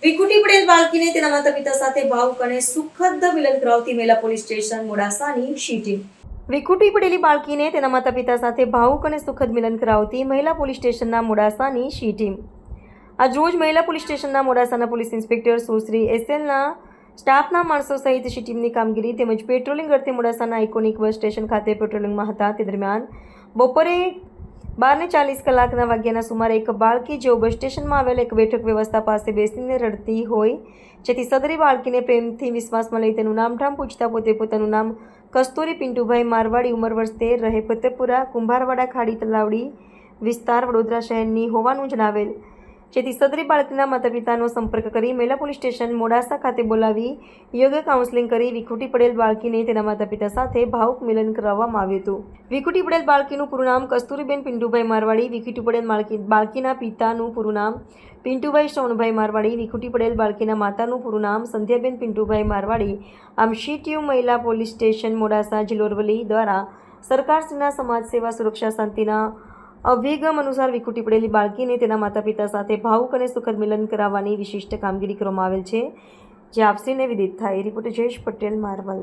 વિખૂટી પડેલ બાળકીને તેના માતા પિતા સાથે ભાવુક અને સુખદ મિલન કરાવતી મહિલા પોલીસ સ્ટેશન મોડાસાની સીટી. વિખૂટી પડેલી બાળકીને તેના માતા પિતા સાથે ભાવુક અને સુખદ મિલન કરાવતી મહિલા પોલીસ સ્ટેશનના મોડાસાની સી ટીમ. આજ રોજ મહિલા પોલીસ સ્ટેશનના મોડાસાના પોલીસ ઇન્સ્પેક્ટર સુશ્રી SLના સ્ટાફના માણસો સહિત સી ટીમની કામગીરી તેમજ પેટ્રોલિંગ અર્થે મોડાસાના આઇકોનિક બસ સ્ટેશન ખાતે પેટ્રોલિંગમાં હતા. તે દરમિયાન બપોરે 12:40 વાગ્યાના સુમારે એક બાળકી જેઓ બસ સ્ટેશનમાં આવેલ એક બેઠક વ્યવસ્થા પાસે બેસીને રડતી હોય, જેથી સદરી બાળકીને પ્રેમથી વિશ્વાસમાં લઈ તેનું નામઠામ પૂછતા પોતે પોતાનું નામ કસ્તુરી પિન્ટુભાઈ મારવાડી, ઉંમર વર્ષ 13, રહે ફતેપુરા, કુંભારવાડા, ખાડી તલાવડી વિસ્તાર, વડોદરા શહેરની હોવાનું જણાવેલ, જેથી સદરી બાળકીના માતા પિતાનો સંપર્ક કરી મહિલા પોલીસ સ્ટેશન મોડાસા ખાતે બોલાવી યોગ્ય કાઉન્સેલિંગ કરી વિખૂટી પડેલ બાળકીને તેના માતા પિતા સાથે ભાવુક મિલન કરાવવામાં આવ્યું હતું. વિખૂટી પડેલ બાળકીનું પૂરું નામ કસ્તુરીબેન પિન્ટુભાઈ મારવાડી. વિખૂટી પડેલ બાળકીના પિતાનું પૂરું નામ પિન્ટુભાઈ શ્રવણભાઈ મારવાડી. વિખૂટી પડેલ બાળકીના માતાનું પૂરું નામ સંધ્યાબેન પિન્ટુભાઈ મારવાડી. આમ સીટીયુ મહિલા પોલીસ સ્ટેશન મોડાસા જિલ્લો અરવલ્લી દ્વારા સરકારશ્રીના સમાજ સેવા સુરક્ષા શાંતિના અભિગમ અનુસાર વિખૂટી પડેલી બાળકીને તેના માતા પિતા સાથે ભાવુક અને સુખદ મિલન કરાવવાની વિશિષ્ટ કામગીરી કરવામાં આવેલ છે, જે આપશ્રીને વિદિત થાય. રિપોર્ટર જયેશ પટેલ, મારવલ.